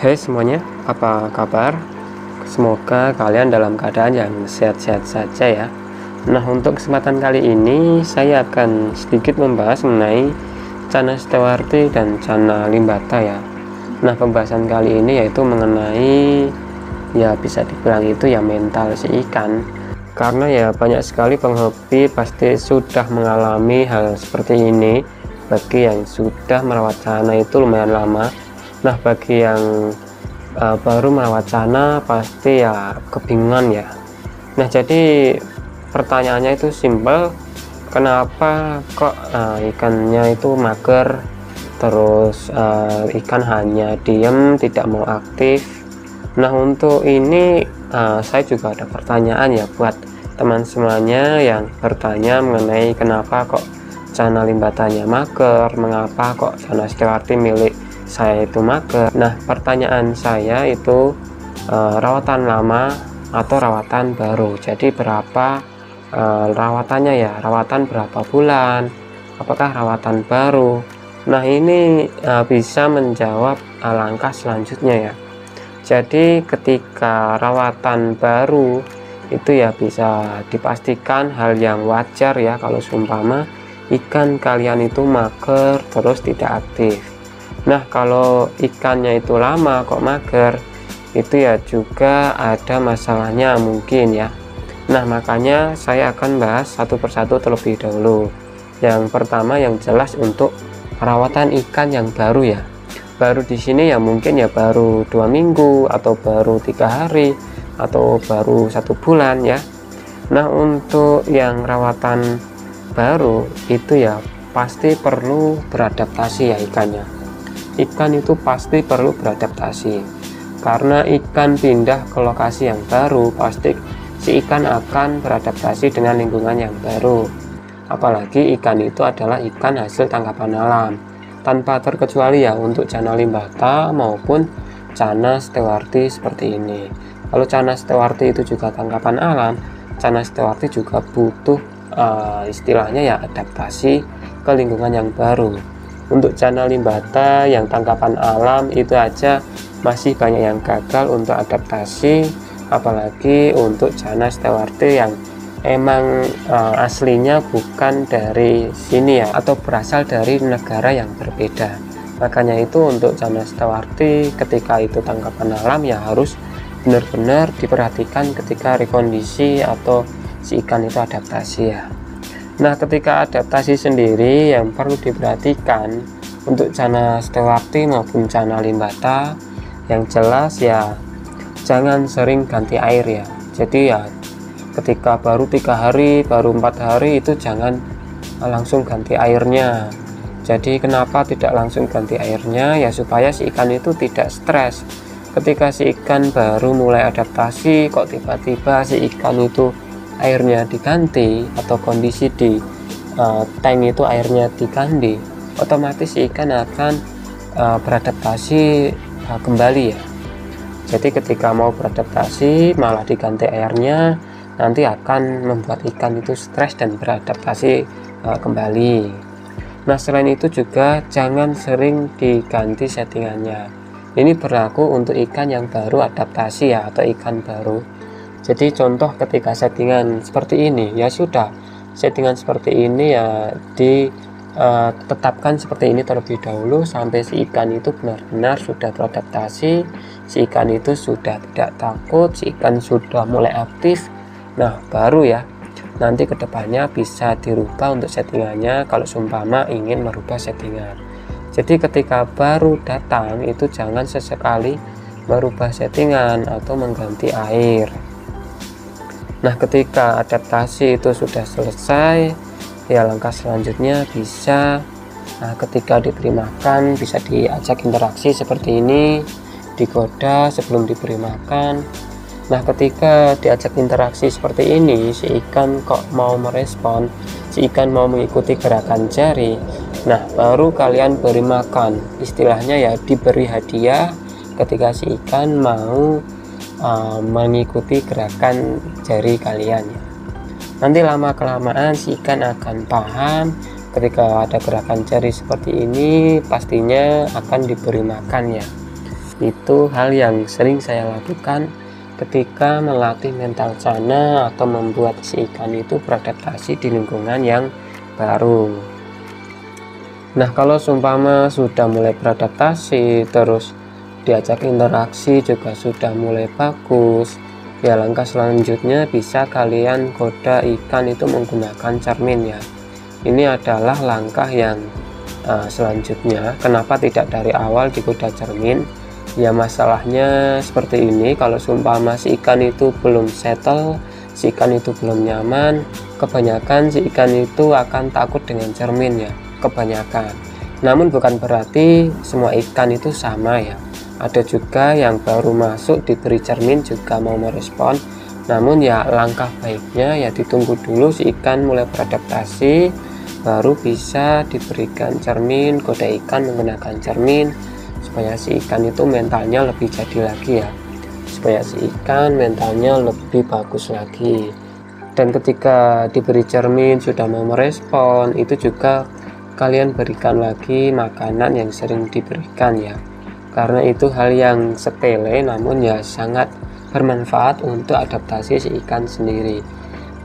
Hai semuanya, apa kabar? Semoga kalian dalam keadaan yang sehat-sehat saja ya. Nah, untuk kesempatan kali ini saya akan sedikit membahas mengenai Channa Stewarti dan Channa Limbata ya. Nah, pembahasan kali ini yaitu mengenai ya bisa dibilang itu ya mental si ikan. Karena ya banyak sekali penghobi pasti sudah mengalami hal seperti ini. Bagi yang sudah merawat Channa itu lumayan lama. Nah, bagi yang baru merawat Channa pasti ya kebingungan ya. Nah, jadi pertanyaannya itu simpel, kenapa kok ikannya itu mager, terus ikan hanya diem tidak mau aktif. Nah, untuk ini saya juga ada pertanyaan ya buat teman semuanya yang bertanya mengenai kenapa kok Channa Limbatanya mager, mengapa kok Channa Stewarti milik saya itu mager. Nah, pertanyaan saya itu rawatan lama atau rawatan baru, jadi berapa rawatannya ya, rawatan berapa bulan, apakah rawatan baru. Nah, ini bisa menjawab langkah selanjutnya ya. Jadi ketika rawatan baru itu ya bisa dipastikan hal yang wajar ya kalau seumpama ikan kalian itu mager terus tidak aktif. Nah, kalau ikannya itu lama kok mager, itu ya juga ada masalahnya mungkin ya. Nah, makanya saya akan bahas satu persatu terlebih dahulu. Yang pertama yang jelas untuk perawatan ikan yang baru ya. Baru di sini ya mungkin ya baru 2 minggu atau baru 3 hari atau baru 1 bulan ya. Nah, untuk yang rawatan baru itu ya pasti perlu beradaptasi ya ikannya. Ikan itu pasti perlu beradaptasi, karena ikan pindah ke lokasi yang baru pasti si ikan akan beradaptasi dengan lingkungan yang baru. Apalagi ikan itu adalah ikan hasil tangkapan alam, tanpa terkecuali ya untuk Channa Limbata maupun Channa Stewarti seperti ini. Kalau Channa Stewarti itu juga tangkapan alam, Channa Stewarti juga butuh istilahnya ya adaptasi ke lingkungan yang baru. Untuk Channa Limbata yang tangkapan alam itu aja masih banyak yang gagal untuk adaptasi, apalagi untuk Channa Stewarti yang emang aslinya bukan dari sini ya, atau berasal dari negara yang berbeda. Makanya itu untuk Channa Stewarti ketika itu tangkapan alam ya harus benar-benar diperhatikan ketika rekondisi atau si ikan itu adaptasi ya. Nah, ketika adaptasi sendiri yang perlu diperhatikan untuk Channa Stewarti maupun Channa Limbata, yang jelas ya jangan sering ganti air ya. Jadi ya ketika baru 3 hari, baru 4 hari itu jangan langsung ganti airnya. Jadi kenapa tidak langsung ganti airnya ya, supaya si ikan itu tidak stres. Ketika si ikan baru mulai adaptasi kok tiba-tiba si ikan itu airnya diganti atau kondisi di tank itu airnya diganti, otomatis ikan akan beradaptasi kembali ya. Jadi ketika mau beradaptasi malah diganti airnya, nanti akan membuat ikan itu stres dan beradaptasi kembali. Nah, selain itu juga jangan sering diganti settingannya. Ini berlaku untuk ikan yang baru adaptasi ya, atau ikan baru. Jadi contoh ketika settingan seperti ini ya sudah, settingan seperti ini ya ditetapkan seperti ini terlebih dahulu sampai si ikan itu benar-benar sudah beradaptasi, si ikan itu sudah tidak takut, si ikan sudah mulai aktif. Nah, baru ya nanti kedepannya bisa dirubah untuk settingannya kalau seumpama ingin merubah settingan. Jadi ketika baru datang itu jangan sesekali merubah settingan atau mengganti air. Nah, ketika adaptasi itu sudah selesai ya, langkah selanjutnya bisa ketika diberi makan bisa diajak interaksi seperti ini, digoda sebelum diberi makan. Nah, ketika diajak interaksi seperti ini si ikan kok mau merespon, si ikan mau mengikuti gerakan jari, nah baru kalian beri makan, istilahnya ya diberi hadiah ketika si ikan mau mengikuti gerakan jari kalian ya. Nanti lama kelamaan si ikan akan paham ketika ada gerakan jari seperti ini pastinya akan diberi makan ya. Itu hal yang sering saya lakukan ketika melatih mental Channa atau membuat si ikan itu beradaptasi di lingkungan yang baru. Nah, kalau seumpama sudah mulai beradaptasi, terus diajak interaksi juga sudah mulai bagus, ya langkah selanjutnya bisa kalian goda ikan itu menggunakan cermin ya. Ini adalah langkah yang selanjutnya. Kenapa tidak dari awal digoda cermin? Ya masalahnya seperti ini, kalau seumpama si ikan itu belum settle, si ikan itu belum nyaman, kebanyakan si ikan itu akan takut dengan cermin ya, kebanyakan. Namun bukan berarti semua ikan itu sama ya. Ada juga yang baru masuk diberi cermin juga mau merespon. Namun ya langkah baiknya ya ditunggu dulu si ikan mulai beradaptasi, baru bisa diberikan cermin, goda ikan menggunakan cermin, supaya si ikan itu mentalnya lebih jadi lagi ya, supaya si ikan mentalnya lebih bagus lagi. Dan ketika diberi cermin sudah mau merespon, itu juga kalian berikan lagi makanan yang sering diberikan ya, karena itu hal yang sepele namun ya sangat bermanfaat untuk adaptasi si ikan sendiri.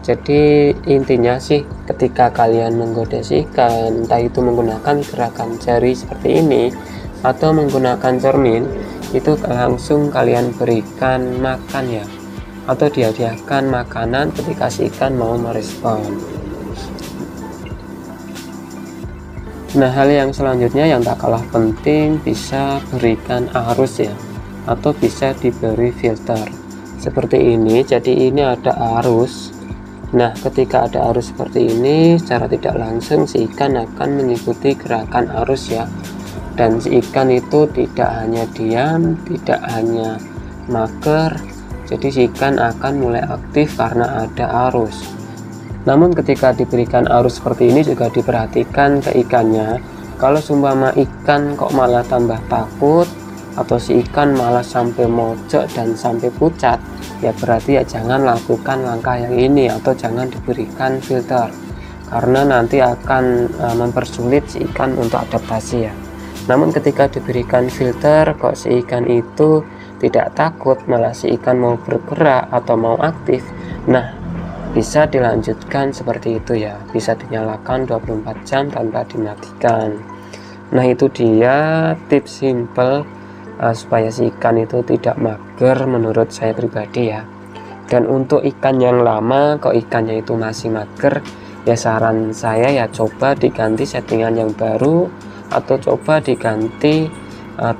Jadi intinya sih, ketika kalian menggoda si ikan, entah itu menggunakan gerakan jari seperti ini atau menggunakan cermin, itu langsung kalian berikan makan ya, atau dihadiahkan makanan ketika si ikan mau merespon. Nah, hal yang selanjutnya yang tak kalah penting, bisa berikan arus ya, atau bisa diberi filter seperti ini. Jadi ini ada arus. Nah, ketika ada arus seperti ini, secara tidak langsung si ikan akan mengikuti gerakan arus ya. Dan si ikan itu tidak hanya diam, tidak hanya mager, jadi si ikan akan mulai aktif karena ada arus. Namun ketika diberikan arus seperti ini juga diperhatikan ke ikannya. Kalau seumpama ikan kok malah tambah takut, atau si ikan malah sampai mojok dan sampai pucat, ya berarti ya jangan lakukan langkah yang ini, atau jangan diberikan filter, karena nanti akan mempersulit si ikan untuk adaptasi ya. Namun ketika diberikan filter kok si ikan itu tidak takut, malah si ikan mau bergerak atau mau aktif, nah bisa dilanjutkan seperti itu ya, bisa dinyalakan 24 jam tanpa dimatikan. Nah itu dia tips simple supaya si ikan itu tidak mager menurut saya pribadi ya. Dan untuk ikan yang lama kok ikannya itu masih mager, ya saran saya ya coba diganti settingan yang baru, atau coba diganti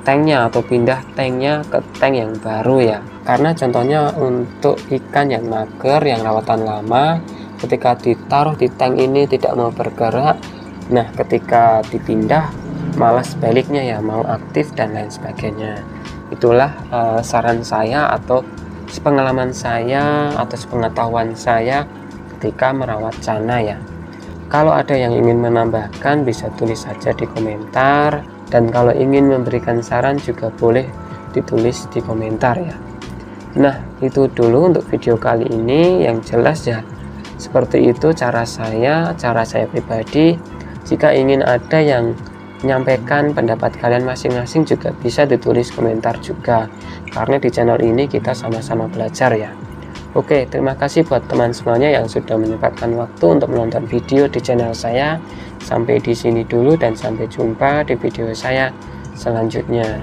tanknya, atau pindah tanknya ke tank yang baru ya. Karena contohnya untuk ikan yang mager, yang rawatan lama, ketika ditaruh di tank ini tidak mau bergerak, nah ketika dipindah malah sebaliknya ya, mau aktif dan lain sebagainya. Itulah saran saya atau pengalaman saya atau pengetahuan saya ketika merawat Channa ya. Kalau ada yang ingin menambahkan bisa tulis saja di komentar, dan kalau ingin memberikan saran juga boleh ditulis di komentar ya. Nah itu dulu untuk video kali ini. Yang jelas ya seperti itu cara saya pribadi. Jika ingin ada yang menyampaikan pendapat kalian masing-masing juga bisa ditulis komentar juga, karena di channel ini kita sama-sama belajar ya. Oke, terima kasih buat teman semuanya yang sudah menyempatkan waktu untuk menonton video di channel saya. Sampai di sini dulu dan sampai jumpa di video saya selanjutnya.